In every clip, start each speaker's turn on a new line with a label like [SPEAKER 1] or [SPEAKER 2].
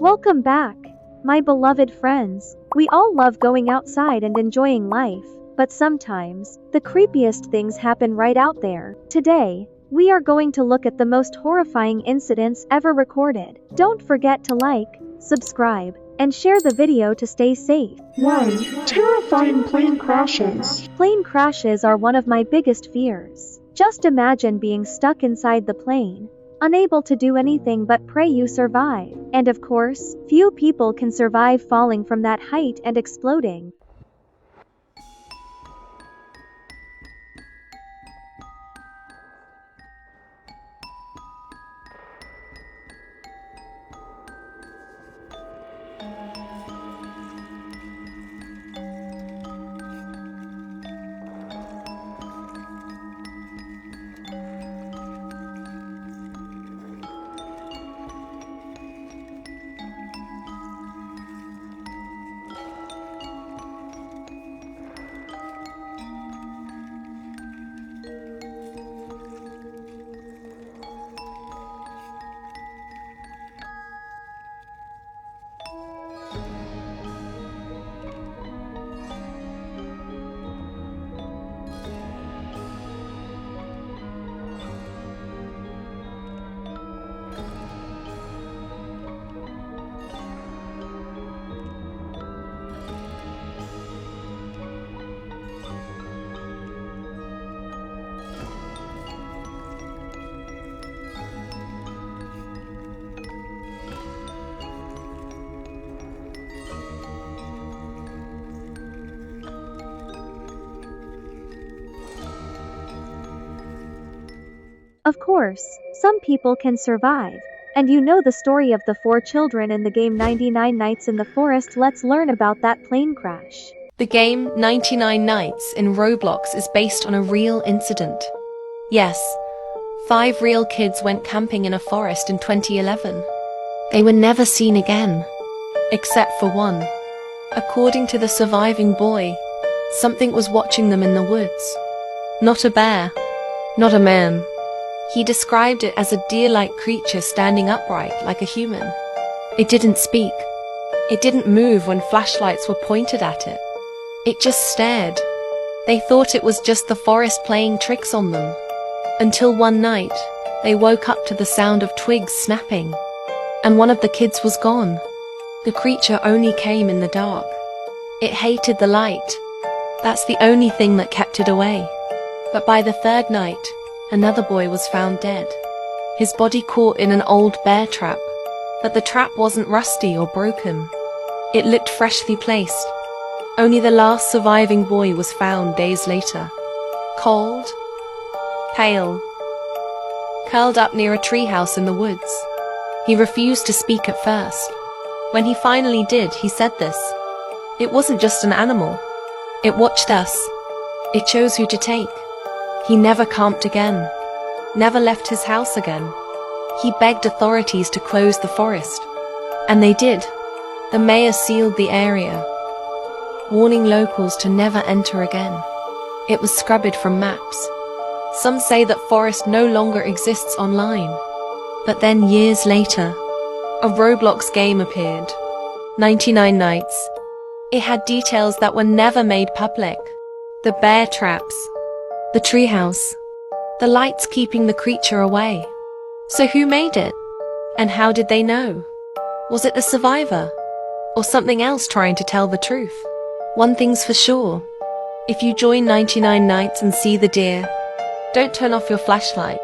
[SPEAKER 1] Welcome back, my beloved friends. We all love going outside and enjoying life, but sometimes, the creepiest things happen right out there. Today, we are going to look at the most horrifying incidents ever recorded. Don't forget to like, subscribe, and share the video to stay safe.
[SPEAKER 2] 1. Terrifying plane crashes.
[SPEAKER 1] Plane crashes are one of my biggest fears. Just imagine being stuck inside the plane, unable to do anything but pray you survive. And of course, few people can survive falling from that height and exploding. Of course, some people can survive. And you know the story of the 4 children in the game 99 Nights in the Forest. Let's learn about that plane crash.
[SPEAKER 3] The game 99 Nights in Roblox is based on a real incident. Yes, 5 real kids went camping in a forest in 2011. They were never seen again, except for one. According to the surviving boy, something was watching them in the woods. Not a bear, not a man. He described it as a deer-like creature standing upright like a human. It didn't speak. It didn't move when flashlights were pointed at it. It just stared. They thought it was just the forest playing tricks on them. Until one night, they woke up to the sound of twigs snapping. And one of the kids was gone. The creature only came in the dark. It hated the light. That's the only thing that kept it away. But by the 3rd night, another boy was found dead. His body caught in an old bear trap, but the trap wasn't rusty or broken. It looked freshly placed. Only the last surviving boy was found days later. Cold, pale, curled up near a treehouse in the woods. He refused to speak at first. When he finally did, he said this: "It wasn't just an animal. It watched us. It chose who to take." He never camped again, never left his house again. He begged authorities to close the forest, and they did. The mayor sealed the area, warning locals to never enter again. It was scrubbed from maps. Some say that forest no longer exists online. But then years later, a Roblox game appeared, 99 Nights. It had details that were never made public. The bear traps, the treehouse, the lights keeping the creature away. So who made it? And how did they know? Was it the survivor? Or something else trying to tell the truth? One thing's for sure. If you join 99 Nights and see the deer, don't turn off your flashlight.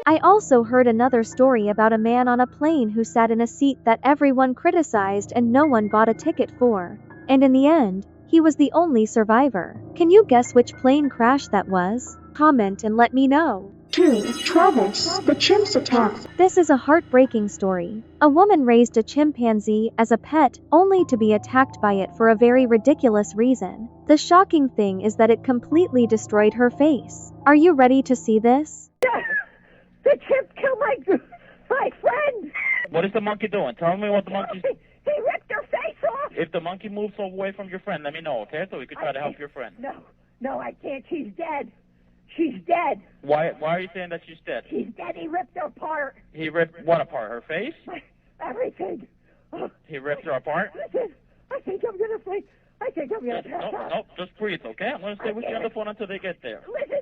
[SPEAKER 1] I also heard another story about a man on a plane who sat in a seat that everyone criticized and no one bought a ticket for. And in the end, he was the only survivor. Can you guess which plane crash that was? Comment and let me know.
[SPEAKER 2] 2. Travis, the chimps attack.
[SPEAKER 1] This is a heartbreaking story. A woman raised a chimpanzee as a pet, only to be attacked by it for a very ridiculous reason. The shocking thing is that it completely destroyed her face. Are you ready to see this?
[SPEAKER 4] The chimp killed my friend.
[SPEAKER 5] What is the monkey doing? Tell me what the monkey's...
[SPEAKER 4] He ripped her face off.
[SPEAKER 5] If the monkey moves away from your friend, let me know, okay? So we could try to help your friend.
[SPEAKER 4] No, I can't. She's dead. She's dead.
[SPEAKER 5] Why are you saying that she's dead?
[SPEAKER 4] She's dead. He ripped her apart.
[SPEAKER 5] He ripped what apart? Her face?
[SPEAKER 4] Everything.
[SPEAKER 5] He ripped her apart?
[SPEAKER 4] Listen, I think I'm gonna faint. I think I'm gonna pass out.
[SPEAKER 5] Nope, just breathe, okay? I'm gonna stay with you on the phone until they get there.
[SPEAKER 4] Listen,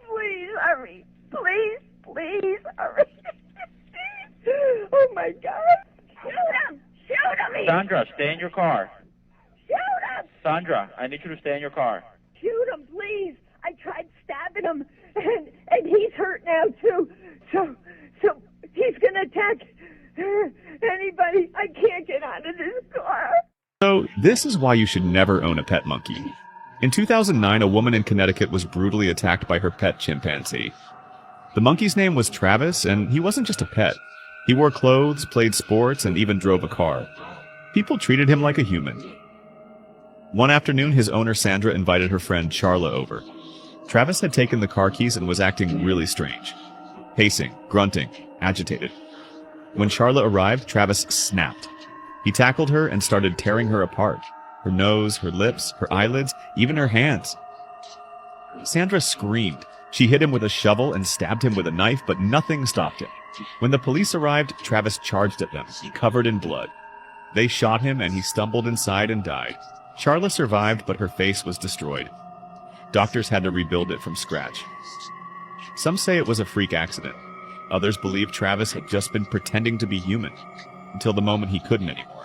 [SPEAKER 4] please hurry. Please hurry. Oh my God. Shoot him! Shoot him!
[SPEAKER 5] Sandra, stay in your car.
[SPEAKER 4] Shoot him!
[SPEAKER 5] Sandra, I need you to stay in your car.
[SPEAKER 4] Shoot him, please. I tried stabbing him, and he's hurt now too. So he's gonna attack anybody. I can't get out of this car.
[SPEAKER 6] So, this is why you should never own a pet monkey. In 2009, a woman in Connecticut was brutally attacked by her pet chimpanzee. The monkey's name was Travis, and he wasn't just a pet. He wore clothes, played sports, and even drove a car. People treated him like a human. One afternoon, his owner Sandra invited her friend Charla over. Travis had taken the car keys and was acting really strange. Pacing, grunting, agitated. When Charla arrived, Travis snapped. He tackled her and started tearing her apart. Her nose, her lips, her eyelids, even her hands. Sandra screamed. She hit him with a shovel and stabbed him with a knife, but nothing stopped him. When the police arrived, Travis charged at them, covered in blood. They shot him and he stumbled inside and died. Charla survived, but her face was destroyed. Doctors had to rebuild it from scratch. Some say it was a freak accident. Others believe Travis had just been pretending to be human, until the moment he couldn't anymore.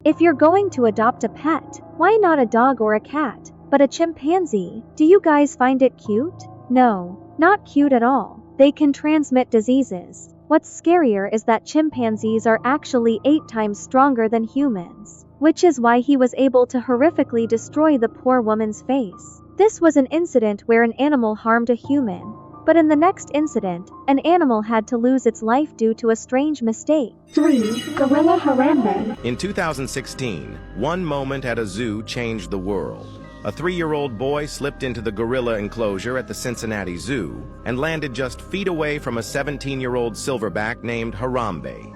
[SPEAKER 1] If you're going to adopt a pet, why not a dog or a cat, but a chimpanzee? Do you guys find it cute? No, not cute at all. They can transmit diseases. What's scarier is that chimpanzees are actually 8 times stronger than humans, which is why he was able to horrifically destroy the poor woman's face. This was an incident where an animal harmed a human, but in the next incident, an animal had to lose its life due to a strange mistake.
[SPEAKER 2] 3. Gorilla Harambe.
[SPEAKER 7] In 2016, one moment at a zoo changed the world. A 3-year-old boy slipped into the gorilla enclosure at the Cincinnati Zoo and landed just feet away from a 17-year-old silverback named Harambe.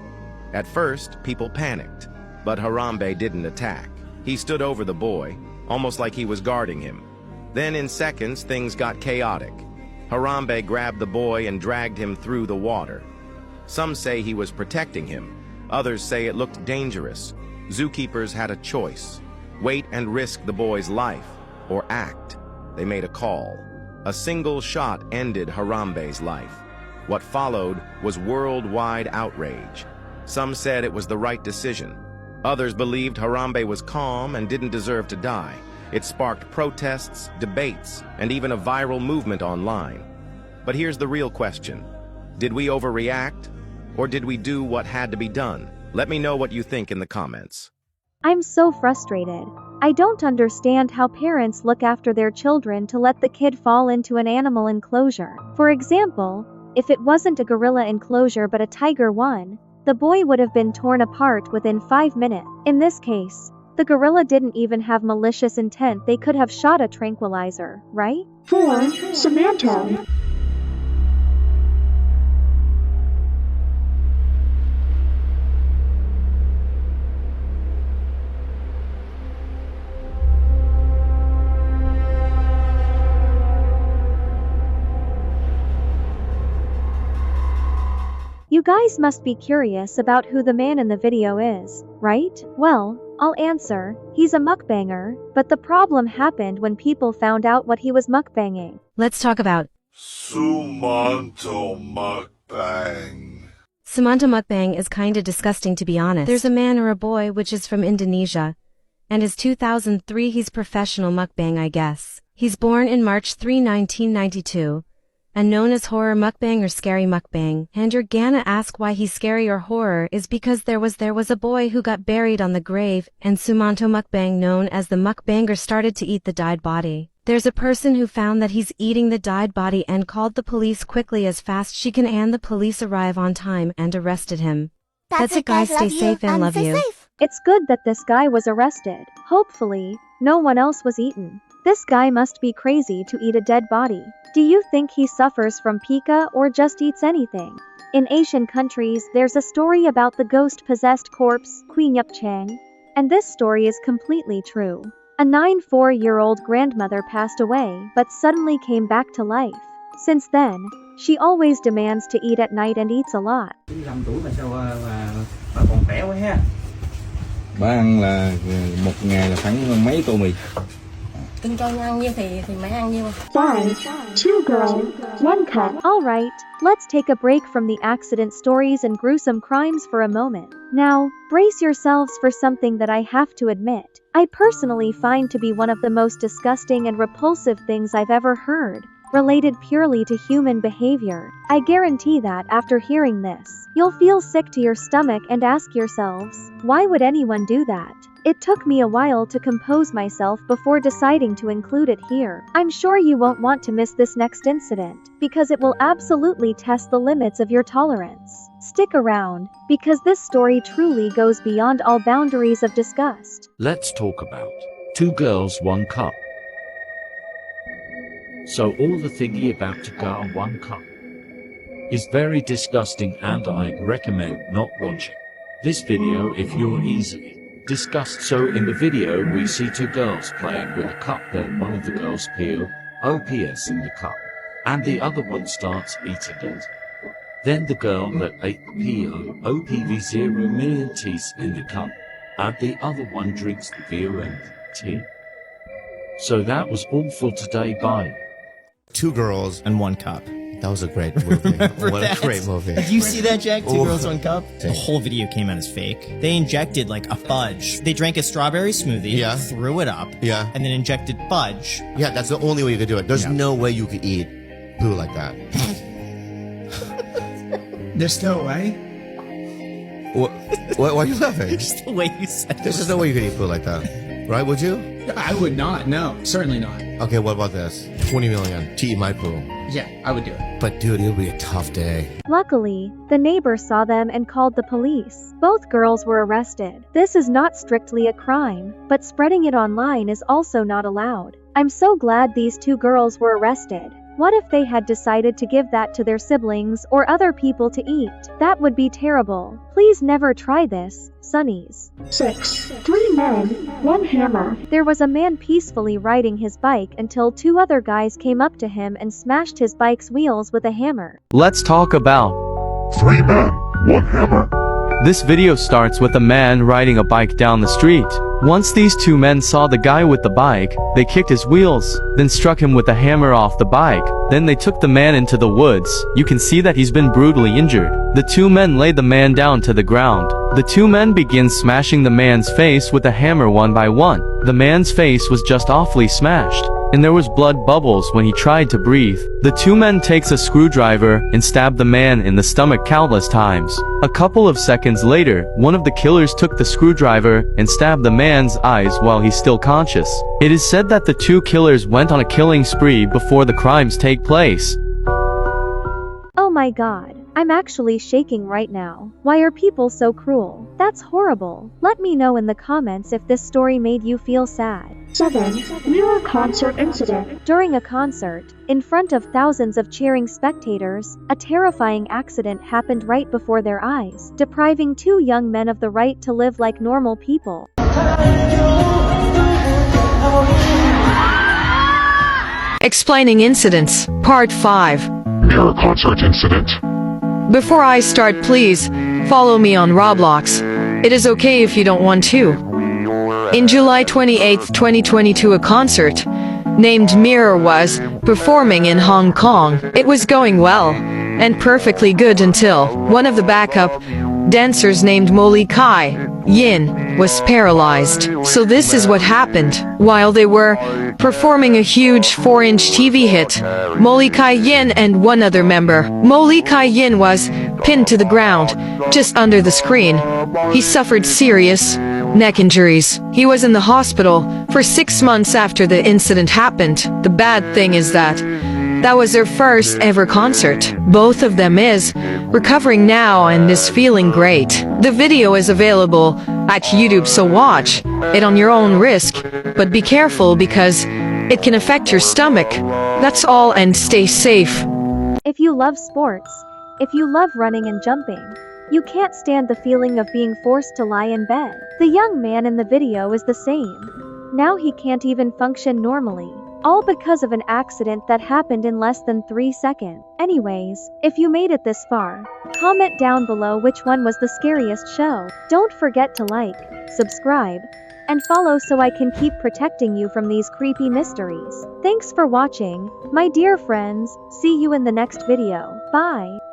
[SPEAKER 7] At first, people panicked, but Harambe didn't attack. He stood over the boy, almost like he was guarding him. Then in seconds, things got chaotic. Harambe grabbed the boy and dragged him through the water. Some say he was protecting him. Others say it looked dangerous. Zookeepers had a choice: wait and risk the boy's life, or act. They made a call. A single shot ended Harambe's life. What followed was worldwide outrage. Some said it was the right decision. Others believed Harambe was calm and didn't deserve to die. It sparked protests, debates, and even a viral movement online. But here's the real question. Did we overreact? Or did we do what had to be done? Let me know what you think in the comments.
[SPEAKER 1] I'm so frustrated. I don't understand how parents look after their children to let the kid fall into an animal enclosure. For example, if it wasn't a gorilla enclosure but a tiger one, the boy would have been torn apart within 5 minutes. In this case, the gorilla didn't even have malicious intent. They could have shot a tranquilizer, right?
[SPEAKER 2] 4. Samantha.
[SPEAKER 1] You guys must be curious about who the man in the video is, right? Well, I'll answer. He's a mukbanger, but the problem happened when people found out what he was mukbanging.
[SPEAKER 8] Let's talk about
[SPEAKER 9] Sumanto mukbang.
[SPEAKER 8] Sumanto mukbang is kinda disgusting, to be honest. There's a man or a boy which is from Indonesia, and is 2003. He's professional mukbang, I guess. He's born in March 3, 1992. And known as horror mukbang or scary mukbang. And you're gonna ask why he's scary or horror is because there was a boy who got buried on the grave, and Sumanto mukbang, known as the mukbanger, started to eat the died body. There's a person who found that he's eating the died body and called the police quickly as fast she can, and the police arrive on time and arrested him. That's it, guys. Stay safe and love you.
[SPEAKER 1] It's good that this guy was arrested. Hopefully, no one else was eaten. This guy must be crazy to eat a dead body. Do you think he suffers from pica or just eats anything? In Asian countries, there's a story about the ghost-possessed corpse, Chang, and this story is completely true. A 94-year-old grandmother passed away but suddenly came back to life. Since then, she always demands to eat at night and eats a lot.
[SPEAKER 10] Mà còn khỏe quá ha. Ba ăn là một ngày là khoảng mấy tô mì.
[SPEAKER 11] Cưng cho ăn nhiêu thì mẹ ăn nhiêu.
[SPEAKER 2] 5. 2 girls, 1 cup.
[SPEAKER 1] Alright, let's take a break from the accident stories and gruesome crimes for a moment. Now, brace yourselves for something that I have to admit, I personally find to be one of the most disgusting and repulsive things I've ever heard, related purely to human behavior. I guarantee that after hearing this, you'll feel sick to your stomach and ask yourselves, why would anyone do that? It took me a while to compose myself before deciding to include it here. I'm sure you won't want to miss this next incident, because it will absolutely test the limits of your tolerance. Stick around, because this story truly goes beyond all boundaries of disgust.
[SPEAKER 12] Let's talk about 2 girls, 1 cup. So all the thingy about 2 girls, 1 cup is very disgusting, and I recommend not watching this video if you're easily disgusted. So in the video we see 2 girls playing with a cup, then one of the girls OPS in the cup, and the other one starts eating it. Then the girl that ate OPV 0 million teas in the cup, and the other one drinks the beer and tea. So that was all for today, bye.
[SPEAKER 13] 2 girls and 1 cup. That was a great movie. What a great movie.
[SPEAKER 14] Did you see that, Jack? 2 girls, 1 cup?
[SPEAKER 13] The
[SPEAKER 14] whole video came out as fake. They injected like a fudge. They drank a strawberry smoothie, threw it up, and then injected fudge.
[SPEAKER 13] Yeah, that's the only way you could do it. There's no way you could eat poo like that.
[SPEAKER 15] There's no way?
[SPEAKER 13] Why are you laughing?
[SPEAKER 14] Just the way you said it.
[SPEAKER 13] There's no way you could eat poo like that. Right, would you?
[SPEAKER 15] I would not, no. Certainly not.
[SPEAKER 13] Okay, what about this? 20 million to eat my poo.
[SPEAKER 15] Yeah, I would do it.
[SPEAKER 13] But dude, it would be a tough day.
[SPEAKER 1] Luckily, the neighbor saw them and called the police. Both girls were arrested. This is not strictly a crime, but spreading it online is also not allowed. I'm so glad these 2 girls were arrested. What if they had decided to give that to their siblings or other people to eat? That would be terrible. Please never try this, Sonnies.
[SPEAKER 2] 6. 3 men, 1 hammer.
[SPEAKER 1] There was a man peacefully riding his bike until 2 other guys came up to him and smashed his bike's wheels with a hammer.
[SPEAKER 16] Let's talk about
[SPEAKER 9] 3 men, 1 hammer.
[SPEAKER 16] This video starts with a man riding a bike down the street. Once these 2 men saw the guy with the bike, they kicked his wheels, then struck him with a hammer off the bike. Then they took the man into the woods. You can see that he's been brutally injured. The 2 men laid the man down to the ground. The 2 men begin smashing the man's face with a hammer one by one. The man's face was just awfully smashed, and there was blood bubbles when he tried to breathe. The 2 men takes a screwdriver and stab the man in the stomach countless times. A couple of seconds later, one of the killers took the screwdriver and stabbed the man's eyes while he's still conscious. It is said that the 2 killers went on a killing spree before the crimes take place.
[SPEAKER 1] Oh my god, I'm actually shaking right now. Why are people so cruel? That's horrible. Let me know in the comments if this story made you feel sad.
[SPEAKER 2] 7. Mirror concert incident.
[SPEAKER 1] During a concert, in front of thousands of cheering spectators, a terrifying accident happened right before their eyes, depriving 2 young men of the right to live like normal people.
[SPEAKER 3] Explaining incidents, Part 5.
[SPEAKER 9] Mirror concert incident.
[SPEAKER 3] Before I start, please follow me on Roblox. It is okay if you don't want to. In July 28, 2022, a concert named Mirror was performing in Hong Kong. It was going well and perfectly good until one of the backup dancers named Molly Kai Yin was paralyzed. So this is what happened. While they were performing a huge 4-inch TV hit, Molly Kai Yin and one other member, Molly Kai Yin, was pinned to the ground just under the screen. He suffered serious neck injuries. He was in the hospital for 6 months after the incident happened. The bad thing is that was their first ever concert. Both of them is recovering now and is feeling great. The video is available at YouTube, so watch it on your own risk, but be careful because it can affect your stomach. That's all, and stay safe.
[SPEAKER 1] If you love sports, if you love running and jumping, you can't stand the feeling of being forced to lie in bed. The young man in the video is the same. Now he can't even function normally. All because of an accident that happened in less than 3 seconds. Anyways, if you made it this far, comment down below which one was the scariest show. Don't forget to like, subscribe, and follow so I can keep protecting you from these creepy mysteries. Thanks for watching, my dear friends. See you in the next video. Bye.